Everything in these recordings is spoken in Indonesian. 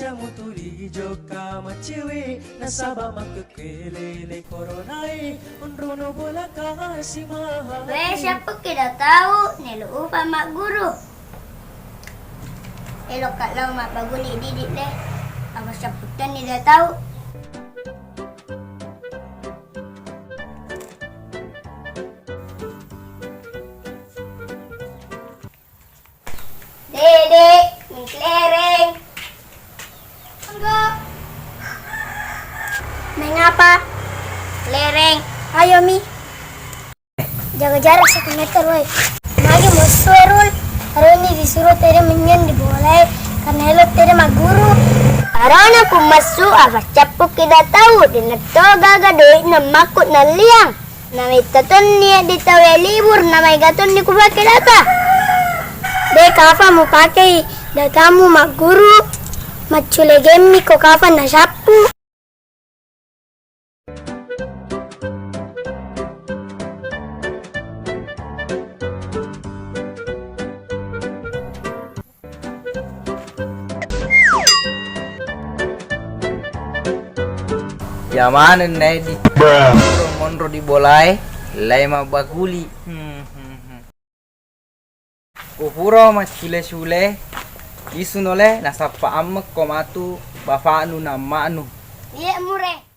jamu turi joka macewe nasaba makekelele koronai unrono bola kasih mahal. Siapa kita tahu nilupa mak guru. Elok kalau mak baguni didik deh. Apa siaputan ni dah tahu. Dedek, mi kelereng. Enggak. Mengapa? Kelereng. Ayo Mi. Jaga jarak 1 meter woi. Magi musuerul. Hari ini disuruh tere menyan diboleh karena elok tere mak guru. Arana pumasu apa capuk kita tahu dinato gaga doit na makut na liang. Namay taton niya ditawe libur namay gaton ni kubake data. Dek apa mau pakai datamu mak guru. Macule gemi ko kapan na sapu. Yaman nai di monro di bolai lema baguli upuro mas sule isunole nasapa amek komatu bafanu namanu Iya mure.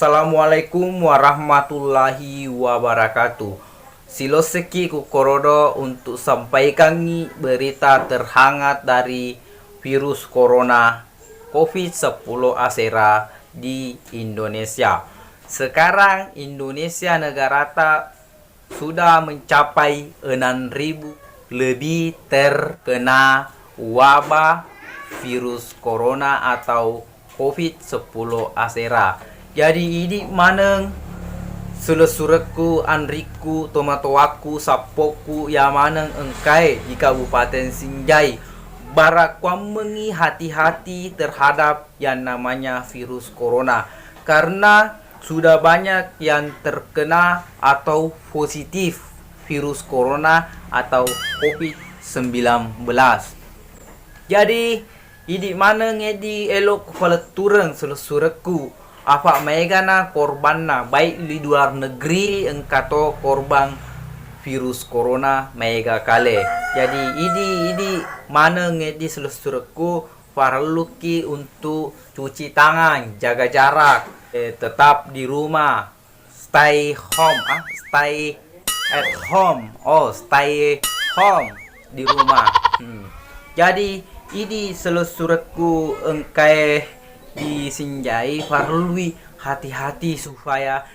Assalamualaikum warahmatullahi wabarakatuh. Siloseki ku korodo untuk sampaikan berita terhangat dari virus corona COVID-10 asera di Indonesia. Sekarang Indonesia negara sudah mencapai 6.000 lebih terkena wabah virus corona atau COVID-10 asera. Jadi ini maneng selesureku, anriku, tomatoaku, sapoku, ya maneng engkai di Kabupaten Sinjai. Barakwamengi hati-hati terhadap yang namanya virus corona. Karena sudah banyak yang terkena atau positif virus corona atau COVID-19. Jadi, ini maneng di elok kepala turun selesureku. Apa megana korbanna baik di luar negeri engkato korban virus corona mega kale. Jadi ini mana ngedi selusurku parluki untuk cuci tangan, jaga jarak, tetap di rumah, stay at home, stay home di rumah. Jadi ini selusurku engkai di Sinjai parlui hati-hati supaya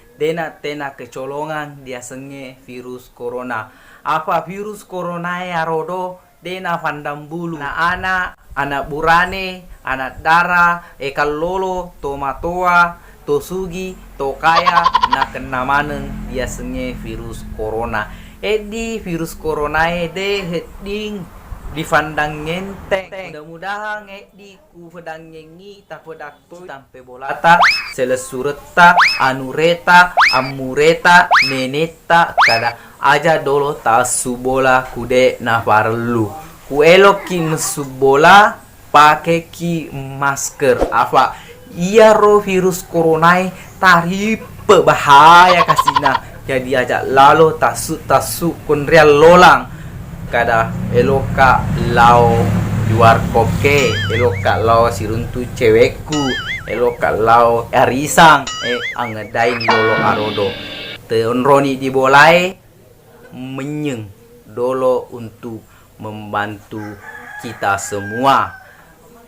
tena kecolongan dia senge virus corona. Apa virus corona ya rodo dena pandang bulu anak burane, anak dara, lolo, tomatoa, tosugi, tokaya, na kena maneng dia senge virus corona. Di virus corona de heading di pandang ngenteng mudah-mudahan di ku pedang ngengi tak pedakto sampai bolata selesureta anureta amureta neneta kada aja dolo tasu bola kude na parlu. Ku eloki mesu bola pakai ki masker. Apa iya ro virus corona tari bahaya kasina. Jadi aja lalu tasu kunrial lolang kada eloka lau luar koke, eloka lau siruntu cewekku, eloka lau arisang angedai ni dolo arodo teonroni dibolai menyeng dolo untuk membantu kita semua.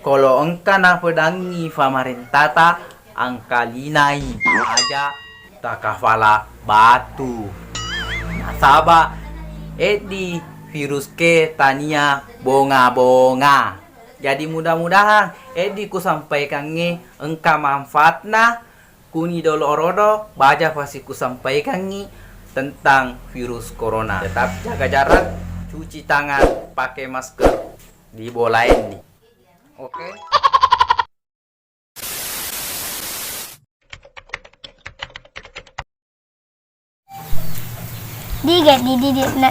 Kalau engkau na pedangi pamarentata angka linai aja tak kafala batu nasaba di virus ke tania bonga-bonga. Jadi mudah-mudahan di ku sampaikan engka manfaatna kuni dolo orodo baca pasti ku sampaikan tentang virus corona. Tetap jaga jarak, cuci tangan, pakai masker, dibolain nih. Oke.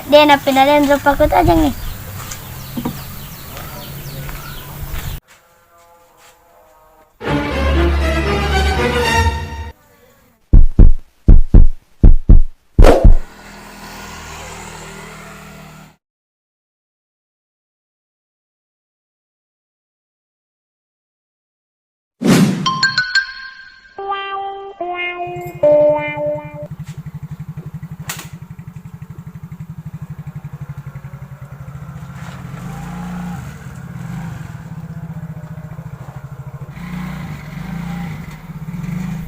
Dia na pinadayan sa pakot aja nih.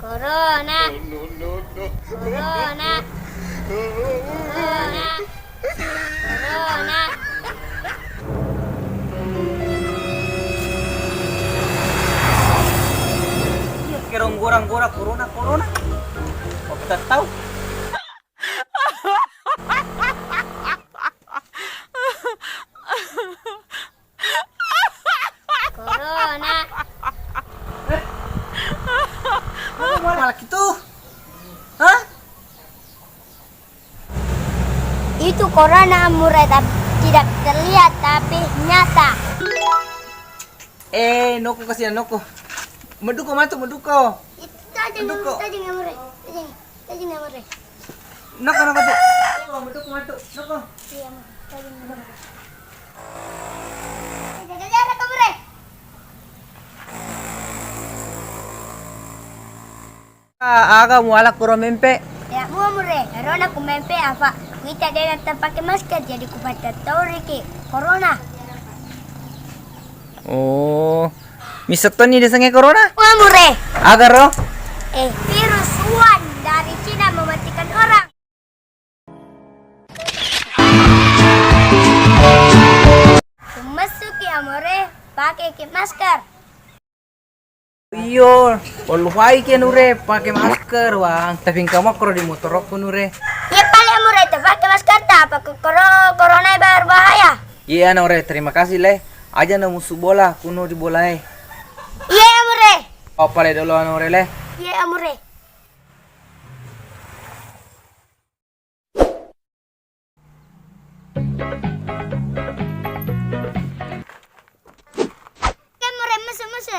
Corona. Corona. Corona. Corona. Kerong gorang-gorang corona. Kok kita tahu? Corona. Malah gitu. Hah? Itu corona murai tidak terlihat tapi nyata. Noko kasihan noko. Meduko mantu meduko. Tajeng murai. Tajeng murai. Noko tuh. Meduko mantu noko. Iya, tajeng murai. Jaga jarak murai. Aga mualak kuro mempe. Ya mau murai. Corona ku mempe apa? Kita dia datang pakai masker jadi ku baca tahu Riki. Corona. Oh. Misakto ni desangnya corona? Mau murai. Agar ro. Virus Wuhan dari Cina mematikan orang. Masuki amore pakai masker. Iyo, waluhai ke nure pakai masker wang. Tapi kamu kalau di motor aku nure. Ya paling amore itu pakai masker tak apa corona berbahaya. Iya nure, terima kasih leh. Aja na musuh bola kuno di bolai. Iya amore. Apa le dulu nure leh? Iya amore.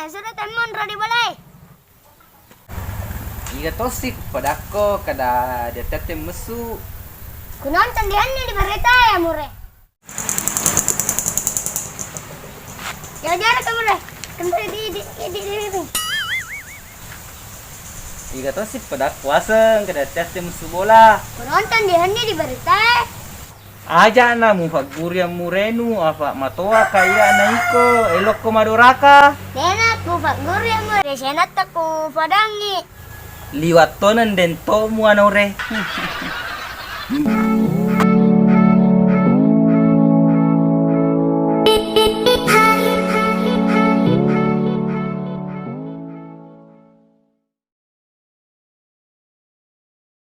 Sudah temen rodi boleh. Iya tosik padako kada dia tete mesu. Ku nonton di berita ya mure. Ya jarak mure. Kembali di. Iya tosik padako aseng kada tete mesu bola. Ku nonton di berita. Aja na mu faguria murenu apa matoa kaya na iko elok ko madoraka. Dena ku faguria mure senat ku padangi. Liwat tonen den tomu anore.